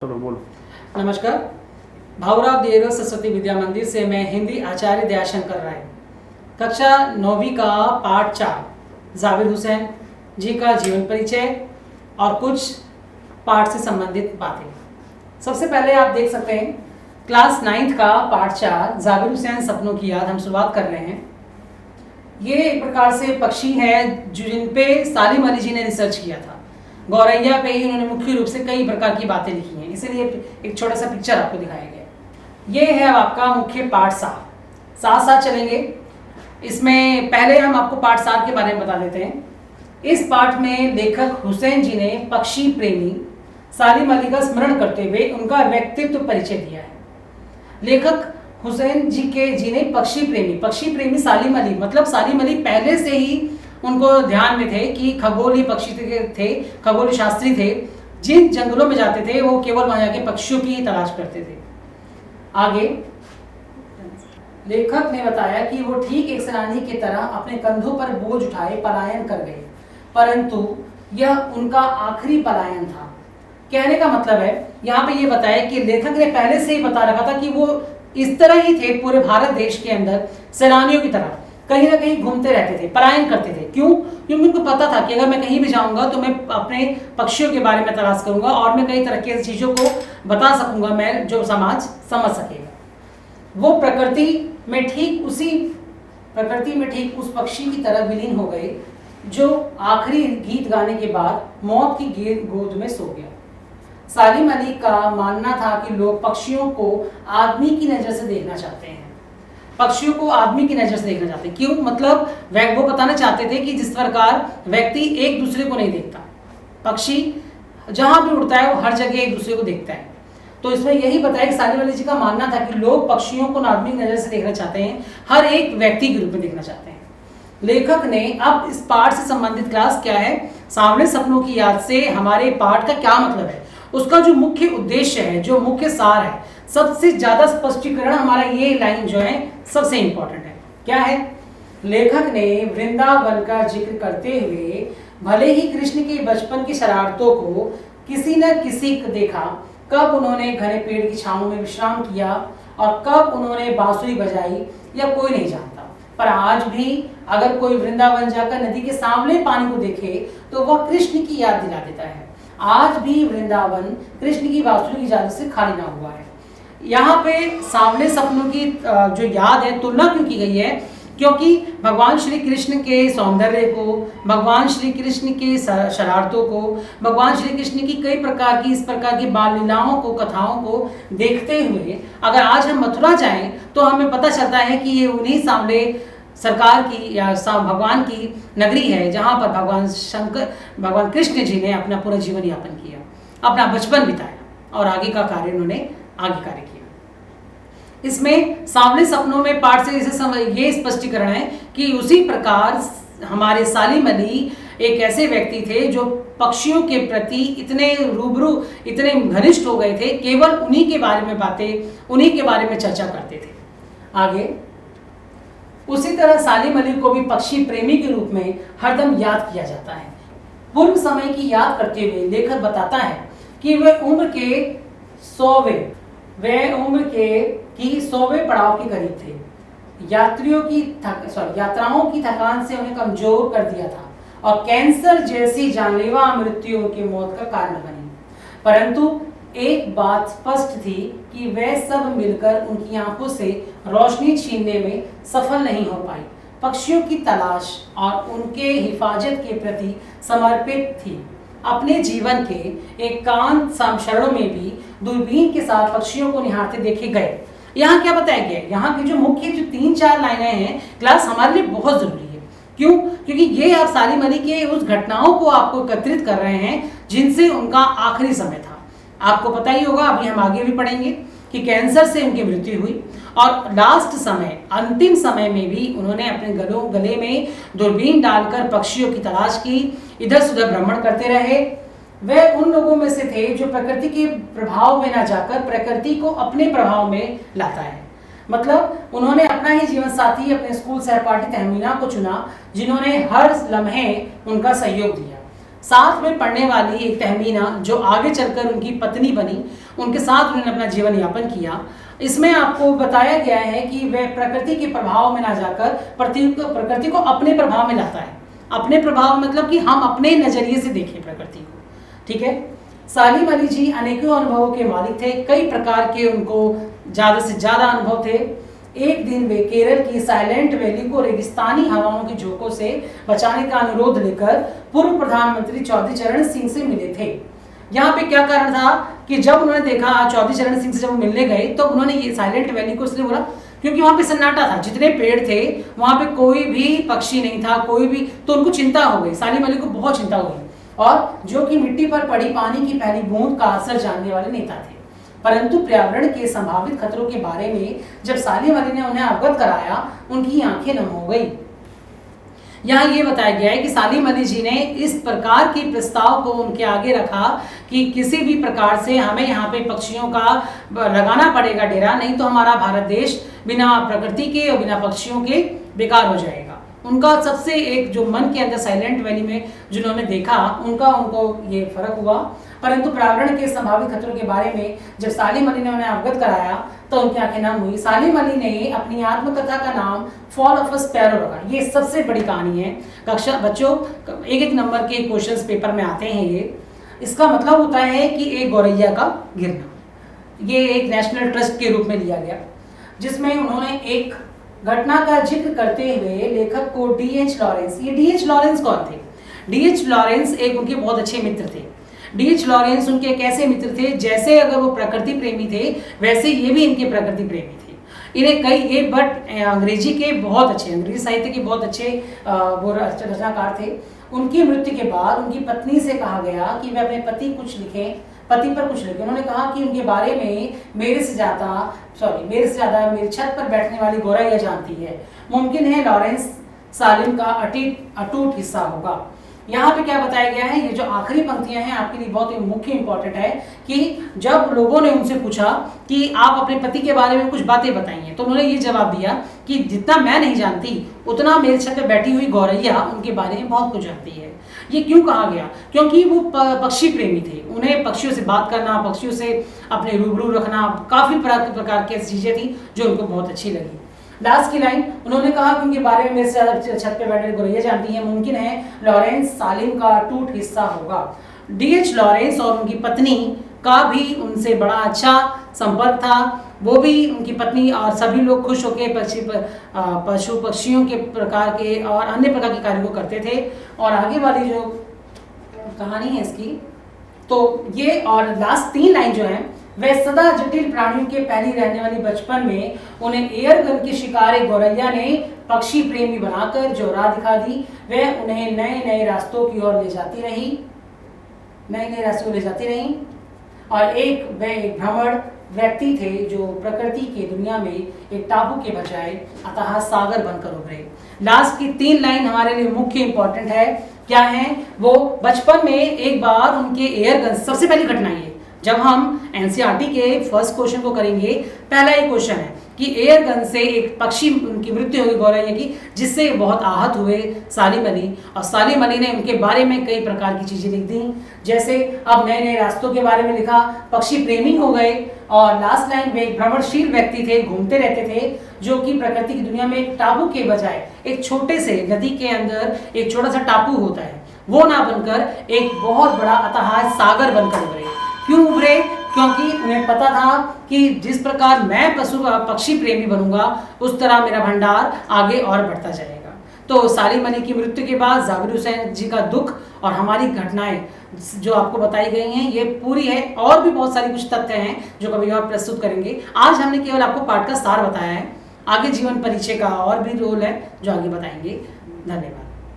चलो बोलो। नमस्कार। भाऊराव देवव्रत सरस्वती विद्या मंदिर से मैं हिंदी आचार्य दयाशंकर राय कक्षा 9वीं का पाठ 4 जाबिर हुसैन जी का जीवन परिचय और कुछ पाठ से संबंधित बातें। सबसे पहले आप देख सकते हैं क्लास 9th का पाठ 4 जाबिर हुसैन सपनों की याद हम शुरुआत कर रहे हैं। ये एक प्रकार से पक्षी है जिन पे सालिम अली जी ने रिसर्च किया था। गौरैया पे ही उन्होंने मुख्य रूप से कई प्रकार की बातें लिखी हैं, इसीलिए एक छोटा सा पिक्चर आपको दिखाया गया। ये है आपका मुख्य पाठ 7। साथ साथ चलेंगे। इसमें पहले हम आपको पाठ 7 के बारे में बता देते हैं। इस पाठ में लेखक हुसैन जी ने पक्षी प्रेमी सालिम अली का स्मरण करते हुए उनका व्यक्तित्व परिचय दिया है। लेखक हुसैन जी ने पक्षी प्रेमी सालिम अली, मतलब सालिम अली पहले से ही उनको ध्यान में थे कि खगोलीय पक्षी थे, खगोलीय शास्त्री थे। जिन जंगलों में जाते थे वो केवल वहां जाके पक्षियों की ही तलाश करते थे। आगे लेखक ने बताया कि वो ठीक एक सेनानी की तरह अपने कंधों पर बोझ उठाए पलायन कर गए, परंतु यह उनका आखिरी पलायन था। कहने का मतलब है यहाँ पे ये बताया कि लेखक ने पहले से ही बता रखा था कि वो इस तरह ही थे, पूरे भारत देश के अंदर सेनानियों की तरह कहीं ना कहीं घूमते रहते थे, पलायन करते थे। क्यों? क्योंकि उनको पता था कि अगर मैं कहीं भी जाऊंगा तो मैं अपने पक्षियों के बारे में तलाश करूंगा और मैं कई तरह की चीज़ों को बता सकूंगा मैं, जो समाज समझ सकेगा। वो प्रकृति में ठीक उस पक्षी की तरह विलीन हो गए जो आखिरी गीत गाने के बाद मौत की गोद में सो गया। सालिम अली का मानना था कि लोग पक्षियों को आदमी की नज़र से देखना चाहते हैं। पक्षियों को आदमी की नज़र से देखना चाहते हैं। क्यों? मतलब वो बताना चाहते थे कि जिस प्रकार व्यक्ति एक दूसरे को नहीं देखता, पक्षी जहां भी उड़ता है वो हर जगह एक दूसरे को देखता है। तो इसमें यही बताया कि सालिम अली जी का मानना था कि लोग पक्षियों को आदमी की नज़र से देखना चाहते हैं, हर एक व्यक्ति के रूप में देखना चाहते हैं। लेखक ने अब इस पाठ से संबंधित क्लास क्या है, सांवले सपनों की याद से हमारे पाठ का क्या मतलब है, उसका जो मुख्य उद्देश्य है, जो मुख्य सार है, सबसे ज्यादा स्पष्टीकरण हमारा ये लाइन जो है सबसे इंपॉर्टेंट है। क्या है? लेखक ने वृंदावन का जिक्र करते हुए भले ही कृष्ण के बचपन की शरारतों को किसी न किसी को देखा, कब उन्होंने घने पेड़ की छांव में विश्राम किया और कब उन्होंने बांसुरी बजाई, या कोई नहीं जानता। पर आज भी अगर कोई वृंदावन जाकर नदी के सांवले पानी को देखे तो वह कृष्ण की याद दिला देता है। आज भी वृंदावन कृष्ण की बांसुरी की जादू से खाली ना हुआ है। यहाँ पे सांवले सपनों की जो याद है, तुलना क्यों की गई है? क्योंकि भगवान श्री कृष्ण के सौंदर्य को, भगवान श्री कृष्ण के शरारतों को, भगवान श्री कृष्ण की कई प्रकार की इस प्रकार की बाल लीलाओं को, कथाओं को देखते हुए अगर आज हम मथुरा जाएं तो हमें पता चलता है कि ये उन्हीं सांवले सरकार की या भगवान की नगरी है, जहाँ पर भगवान कृष्ण जी ने अपना पूरा जीवन यापन किया, अपना बचपन बिताया और आगे का कार्य उन्होंने आगे कार्य किया। इसमें सांवले सपनों में पाठ से ये स्पष्टीकरण है कि उसी प्रकार हमारे सालिम अली एक ऐसे व्यक्ति थे जो पक्षियों के प्रति इतने रूबरू, इतने घनिष्ठ हो गए थे, केवल उन्हीं के बारे में बातें, उन्हीं के बारे में चर्चा करते थे। आगे उसी तरह सालिम अली को भी पक्षी प्रेमी के रूप में हरदम याद किया जाता है। पूर्व समय की याद करते हुए लेखक बताता है कि वह उम्र के 100वें पड़ाव के करीब थे। यात्राओं की थकान से उन्हें कमजोर कर दिया था और कैंसर जैसी जानलेवा मृत्यु उनकी मौत का कारण बनी। परंतु एक बात स्पष्ट थी कि वे सब मिलकर उनकी आंखों से रोशनी छीनने में सफल नहीं हो पाई। पक्षियों की तलाश और उनके हिफाजत के प्रति समर्पित थी। अपने जीवन के एकांत क्षणों में भी दूरबीन के साथ पक्षियों को निहारते देखे गए। यहाँ क्या बताया गया? यहाँ की जो मुख्य 3-4 लाइनें हैं क्लास हमारे लिए बहुत जरूरी है। क्यों? क्योंकि ये आप सालिम अली के उस घटनाओं को आपको एकत्रित कर रहे हैं जिनसे उनका आखिरी समय था। आपको पता ही होगा, अभी हम आगे भी पढ़ेंगे कि कैंसर से उनकी मृत्यु हुई और लास्ट समय, अंतिम समय में भी उन्होंने अपने गले में दूरबीन डालकर पक्षियों की तलाश की, इधर से उधर भ्रमण करते रहे। वे उन लोगों में से थे जो प्रकृति के प्रभाव में ना जाकर प्रकृति को अपने प्रभाव में लाता है। मतलब उन्होंने अपना ही जीवन साथी, अपने स्कूल सहपाठी तहमीना को चुना, जिन्होंने हर लम्हे उनका सहयोग दिया। साथ में पढ़ने वाली एक तहमीना जो आगे चलकर उनकी पत्नी बनी, उनके साथ उन्होंने अपना जीवन यापन किया। इसमें आपको बताया गया है कि वह प्रकृति के प्रभाव में ना जाकर प्रकृति को अपने प्रभाव में लाता है। अपने प्रभाव मतलब कि हम अपने नजरिए से देखें प्रकृति को, ठीक है। सालिम अली जी अनेकों अनुभवों के मालिक थे, कई प्रकार के उनको ज़्यादा से ज़्यादा अनुभव थे। एक दिन वे केरल की साइलेंट वैली को रेगिस्तानी हवाओं के झोंकों से बचाने का अनुरोध लेकर पूर्व प्रधानमंत्री चौधरी चरण सिंह से मिले थे। यहाँ पे क्या कारण था कि जब उन्होंने देखा चौधरी चरण सिंह से जब मिलने गए तो उन्होंने ये साइलेंट वैली को इसलिए बोला क्योंकि वहाँ पे सन्नाटा था, जितने पेड़ थे वहाँ पे कोई भी पक्षी नहीं था, कोई भी, तो उनको चिंता हो गई, सालिम अली को बहुत चिंता हो गई। और जो कि मिट्टी पर पड़ी पानी की पहली बूंद का असर जानने वाले नेता थे, परंतु पर्यावरण के संभावित खतरों के बारे में जब सालिम अली ने उन्हें अवगत कराया, उनकी आंखें नम हो गई। यहाँ ये बताया गया है कि सालिम अली जी ने इस प्रकार के प्रस्ताव को उनके आगे रखा कि किसी भी प्रकार से हमें यहाँ पे पक्षियों का लगाना पड़ेगा डेरा, नहीं तो हमारा भारत देश बिना प्रकृति के और बिना पक्षियों के बेकार हो जाएगा। उनका सबसे एक जो मन के अंदर साइलेंट वैली में जिन्होंने देखा उनको ये फर्क हुआ, परंतु पर्यावरण के संभावित खतरों के बारे में जब सालिम अली ने उन्हें अवगत कराया तो उनकी आंखें नम हुई। सालिम अली ने अपनी आत्मकथा का नाम फॉल ऑफ अ स्पैरो रखा। ये सबसे बड़ी कहानी है, कक्षा बच्चों एक नंबर के क्वेश्चंस पेपर में आते हैं ये। इसका मतलब होता है कि एक गौरैया का गिरना, ये एक नेशनल ट्रस्ट के रूप में लिया गया, जिसमें उन्होंने एक घटना का जिक्र करते हुए लेखक को D.H. लॉरेंस, ये D.H. लॉरेंस कौन थे? D.H. लॉरेंस एक उनके बहुत अच्छे मित्र थे। D.H. लॉरेंस उनके एक ऐसे मित्र थे जैसे अगर वो प्रकृति प्रेमी थे वैसे ये भी इनके प्रकृति प्रेमी थे। इन्हें कई बट अंग्रेजी के बहुत अच्छे, अंग्रेजी साहित्य के बहुत अच्छे वो रचनाकार थे। उनकी मृत्यु के बाद उनकी पत्नी से कहा गया कि वे अपने पति पर कुछ लिखें। उन्होंने कहा कि उनके बारे में मेरे से ज़्यादा मेरी छत पर बैठने वाली गौरैया जानती है। मुमकिन है लॉरेंस सालिम का अटूट हिस्सा होगा। यहाँ पे क्या बताया गया है, ये जो आखिरी पंक्तियां हैं आपके लिए बहुत ही मुख्य इंपॉर्टेंट है कि जब लोगों ने उनसे पूछा कि आप अपने पति के बारे में कुछ बातें बताइए, तो उन्होंने ये जवाब दिया कि जितना मैं नहीं जानती उतना मेरे छत पे बैठी हुई गौरैया उनके बारे में बहुत कुछ जानती है। ये क्यों कहा गया? क्योंकि वो पक्षी प्रेमी थे, उन्हें पक्षियों से बात करना, पक्षियों से अपने रूबरू रखना, काफ़ी प्रकार की ऐसी चीज़ें थी जो उनको बहुत अच्छी लगी। लास्ट की लाइन उन्होंने कहा कि उनके बारे में मेरे से ज़्यादा छत पे बैठे गौरैया जानती है, मुमकिन है लॉरेंस सालिम का अटूट हिस्सा होगा। D.H. लॉरेंस और उनकी पत्नी का भी उनसे बड़ा अच्छा संपर्क था। वो भी, उनकी पत्नी और सभी लोग खुश होकर पशु पक्षियों के प्रकार के और अन्य प्रकार के कार्यों को करते थे। और आगे वाली जो कहानी है इसकी, तो ये और लास्ट 3 लाइन जो है, वह सदा जटिल प्राणियों के पैनी रहने वाली बचपन में उन्हें एयर गन की शिकारी गौरैया ने पक्षी प्रेमी बनाकर जो राह दिखा दी, वह उन्हें नए नए रास्तों की ओर ले जाती रही। और वह एक भ्रमण व्यक्ति थे जो प्रकृति के दुनिया में एक टापू के बजाय अतः सागर बनकर उभरे। लास्ट की 3 लाइन हमारे लिए मुख्य इंपॉर्टेंट है। क्या है वो? बचपन में एक बार उनके एयर गन, सबसे पहली घटना ये, जब हम एनसीईआरटी के फर्स्ट क्वेश्चन को करेंगे, पहला ही क्वेश्चन है कि एयर गन से एक पक्षी उनकी मृत्यु हुई गौरैया की, जिससे बहुत आहत हुए सालिम अली। और सालिम अली ने उनके बारे में कई प्रकार की चीज़ें लिख दी, जैसे अब नए नए रास्तों के बारे में लिखा, पक्षी प्रेमी हो गए। और लास्ट लाइन में एक भ्रमणशील व्यक्ति थे, घूमते रहते थे, जो कि प्रकृति की दुनिया में एक टापू के बजाय एक छोटे से नदी के अंदर एक छोटा सा टापू होता है, वो ना बनकर एक बहुत बड़ा अतः सागर बनकर उभरे। क्यों उभरे? क्योंकि उन्हें पता था कि जिस प्रकार मैं पक्षी प्रेमी बनूंगा उस तरह मेरा भंडार आगे और बढ़ता जाएगा। तो सालिम अली की मृत्यु के बाद जाकिर हुसैन जी का दुख और हमारी घटनाएं जो आपको बताई गई हैं ये पूरी है। और भी बहुत सारी कुछ तथ्य हैं जो कभी और प्रस्तुत करेंगे। आज हमने केवल आपको पाठ का सार बताया है, आगे जीवन परिचय का और भी रोल है जो आगे बताएंगे। धन्यवाद।